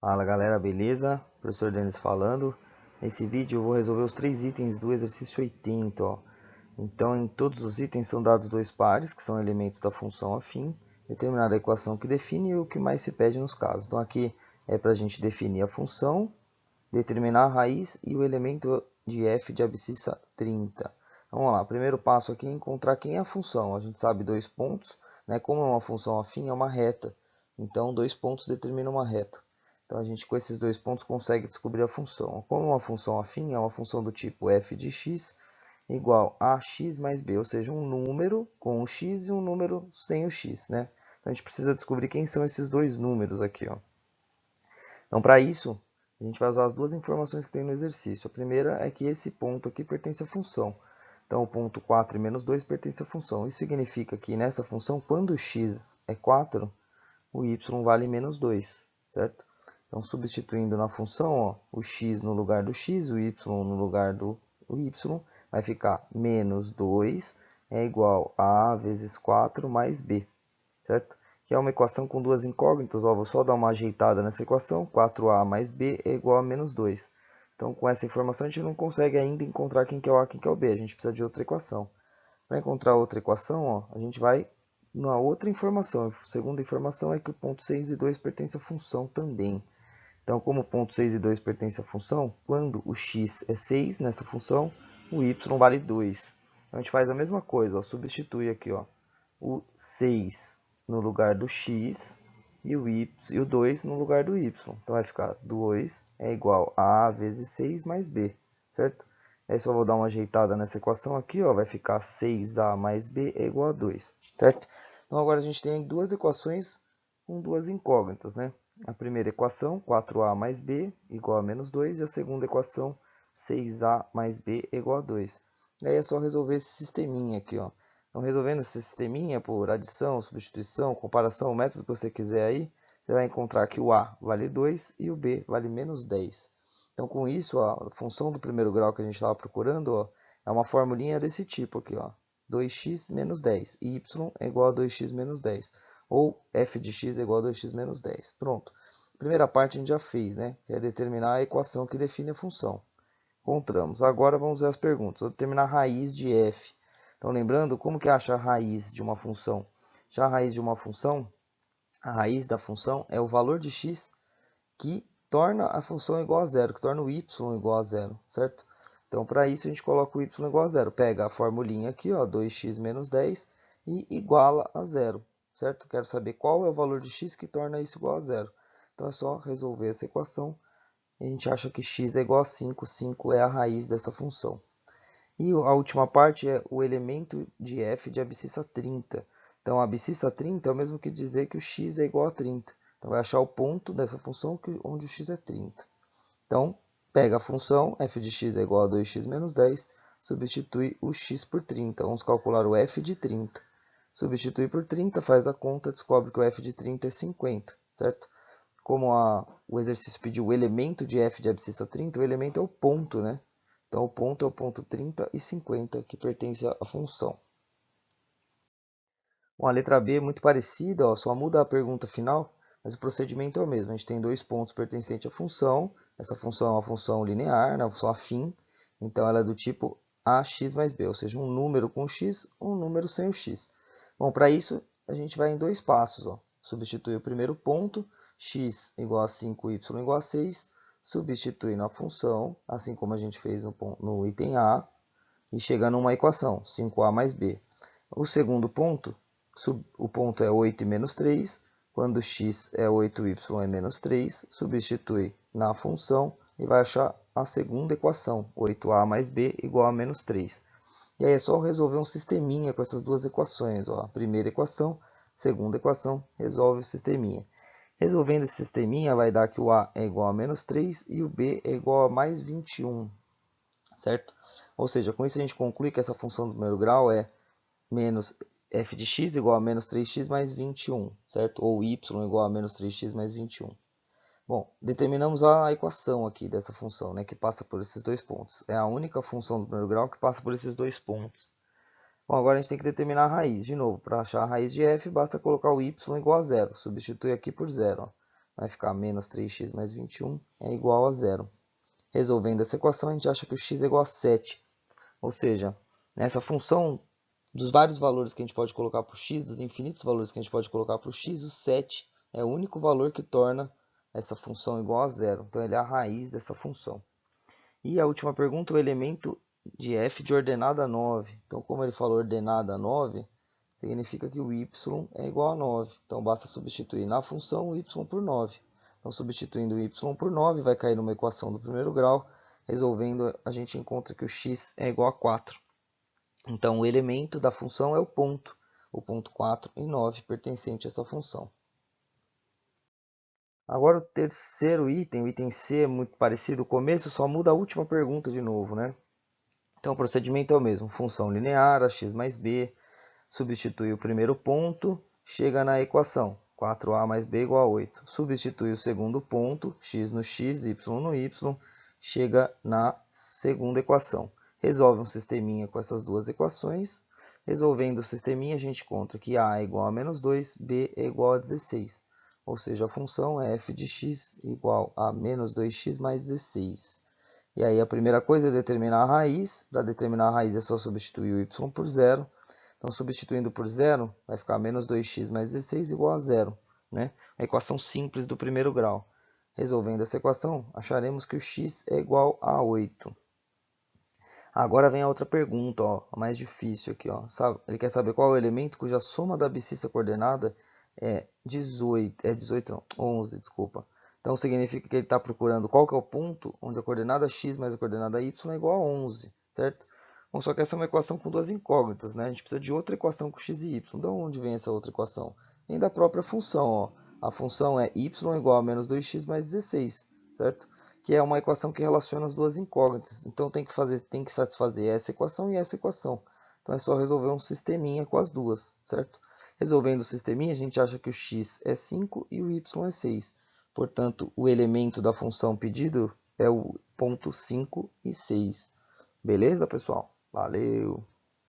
Fala galera, beleza? Professor Denis falando. Nesse vídeo eu vou resolver os três itens do exercício 80, ó. Então, em todos os itens são dados dois pares, que são elementos da função afim, determinada a equação que define e o que mais se pede nos casos. Então, aqui é para a gente definir a função, determinar a raiz e o elemento de f de abscissa 30. Então, vamos lá, primeiro passo aqui é encontrar quem é a função. A gente sabe dois pontos, né? Como é uma função afim, é uma reta. Então, dois pontos determinam uma reta. Então, a gente com esses dois pontos consegue descobrir a função. Como é uma função afim, é uma função do tipo f de x igual a x mais b, ou seja, um número com o x e um número sem o x, né? Então, a gente precisa descobrir quem são esses dois números aqui, ó. Então, para isso, a gente vai usar as duas informações que tem no exercício. A primeira é que esse ponto aqui pertence à função. Então, o ponto 4 e menos 2 pertence à função. Isso significa que nessa função, quando x é 4, o y vale menos 2, certo? Então, substituindo na função, ó, o x no lugar do x, o y no lugar do y, vai ficar menos 2 é igual a vezes 4 mais b, certo? Que é uma equação com duas incógnitas, ó, vou só dar uma ajeitada nessa equação, 4a mais b é igual a menos 2. Então, com essa informação, a gente não consegue ainda encontrar quem que é o a e quem que é o b, a gente precisa de outra equação. Para encontrar outra equação, ó, a gente vai na outra informação. A segunda informação é que o ponto 6 e 2 pertence à função também. Então, como o ponto 6 e 2 pertence à função, quando o x é 6 nessa função, o y vale 2. Então, a gente faz a mesma coisa, ó, substitui aqui ó, o 6 no lugar do x e o 2 no lugar do y. Então, vai ficar 2 é igual a a vezes 6 mais b, certo? Aí só vou dar uma ajeitada nessa equação aqui, ó, vai ficar 6a mais b é igual a 2, certo? Então, agora a gente tem duas equações com duas incógnitas, né? A primeira equação, 4a mais b igual a menos 2, e a segunda equação, 6a mais b igual a 2. E aí é só resolver esse sisteminha aqui, ó. Então, resolvendo esse sisteminha por adição, substituição, comparação, o método que você quiser aí, você vai encontrar que o a vale 2 e o b vale menos 10. Então, com isso, a função do primeiro grau que a gente estava procurando, ó, é uma formulinha desse tipo aqui, ó, 2x menos 10, e y é igual a 2x menos 10, ou f de x é igual a 2x menos 10. Pronto. Primeira parte a gente já fez, né, que é determinar a equação que define a função. Encontramos. Agora vamos ver as perguntas. Vou determinar a raiz de f. Então, lembrando, como que acha a raiz de uma função? Já a raiz de uma função, a raiz da função é o valor de x que torna a função igual a zero, que torna o y igual a zero, certo? Então, para isso, a gente coloca o y igual a zero. Pega a formulinha aqui, ó, 2x menos 10, e iguala a zero, certo? Quero saber qual é o valor de x que torna isso igual a zero. Então, é só resolver essa equação. A gente acha que x é igual a 5, 5 é a raiz dessa função. E a última parte é o elemento de f de abscissa 30. Então, a abscissa 30 é o mesmo que dizer que o x é igual a 30. Então, vai achar o ponto dessa função onde o x é 30. Então, pega a função f de x é igual a 2x menos 10, substitui o x por 30. Vamos calcular o f de 30. Substitui por 30, faz a conta, descobre que o f de 30 é 50, certo? Como o exercício pediu o elemento de f de abscissa 30, o elemento é o ponto, né? Então, o ponto é o ponto 30 e 50, que pertence à função. Bom, a letra B é muito parecida, ó, só muda a pergunta final, mas o procedimento é o mesmo. A gente tem dois pontos pertencentes à função. Essa função é uma função linear, né, uma função afim. Então, ela é do tipo ax mais b, ou seja, um número com x ou um número sem o x. Bom, para isso, a gente vai em dois passos. Ó. Substitui o primeiro ponto, x igual a 5, y igual a 6. Substitui na função, assim como a gente fez no item A, e chega numa equação, 5a mais b. O segundo ponto, o ponto é 8 e menos 3, quando x é 8, y é menos 3, substitui na função e vai achar a segunda equação, 8a mais b igual a menos 3. E aí é só resolver um sisteminha com essas duas equações. Ó. A primeira equação, segunda equação, resolve o sisteminha. Resolvendo esse sisteminha, vai dar que o a é igual a menos 3 e o b é igual a mais 21, certo? Ou seja, com isso a gente conclui que essa função do primeiro grau é menos f de x igual a menos 3x mais 21, certo? Ou y igual a menos 3x mais 21. Bom, determinamos a equação aqui dessa função, né, que passa por esses dois pontos. É a única função do primeiro grau que passa por esses dois pontos. Bom, agora a gente tem que determinar a raiz. De novo, para achar a raiz de f, basta colocar o y igual a zero. Substitui aqui por zero. Ó. vai ficar menos 3x mais 21 é igual a 0. Resolvendo essa equação, a gente acha que o x é igual a 7. Ou seja, nessa função, dos vários valores que a gente pode colocar para o x, dos infinitos valores que a gente pode colocar para o x, o 7 é o único valor que torna essa função igual a 0. Então, ele é a raiz dessa função. E a última pergunta, o elemento de f de ordenada 9. Então, como ele falou ordenada 9, significa que o y é igual a 9. Então, basta substituir na função o y por 9. Então, substituindo o y por 9, vai cair numa equação do primeiro grau. Resolvendo, a gente encontra que o x é igual a 4. Então, o elemento da função é o ponto 4 e 9, pertencente a essa função. Agora, o terceiro item, o item C, é muito parecido. O começo só muda a última pergunta de novo, né? Então, o procedimento é o mesmo. Função linear, ax mais b, substitui o primeiro ponto, chega na equação. 4a mais b igual a 8. Substitui o segundo ponto, x no x, y no y, chega na segunda equação. Resolve um sisteminha com essas duas equações. Resolvendo o sisteminha, a gente encontra que a é igual a menos 2, b é igual a 16. Ou seja, a função é f de x igual a menos 2x mais 16. E aí a primeira coisa é determinar a raiz. Para determinar a raiz é só substituir o y por 0. Então, substituindo por 0, vai ficar menos 2x mais 16 igual a 0. Né? A equação simples do primeiro grau. Resolvendo essa equação, acharemos que o x é igual a 8. Agora vem a outra pergunta, ó, a mais difícil aqui. Ó. Ele quer saber qual é o elemento cuja soma da abscissa coordenada é 11, desculpa. Então, significa que ele está procurando qual que é o ponto onde a coordenada x mais a coordenada y é igual a 11, certo? Bom, só que essa é uma equação com duas incógnitas, né? A gente precisa de outra equação com x e y. De onde vem essa outra equação? Vem da própria função, ó. A função é y igual a menos 2x mais 16, certo? Que é uma equação que relaciona as duas incógnitas. Então, tem que satisfazer essa equação e essa equação. Então, é só resolver um sisteminha com as duas, certo? Resolvendo o sisteminha, a gente acha que o x é 5 e o y é 6. Portanto, o elemento da função pedido é o ponto 5 e 6. Beleza, pessoal? Valeu!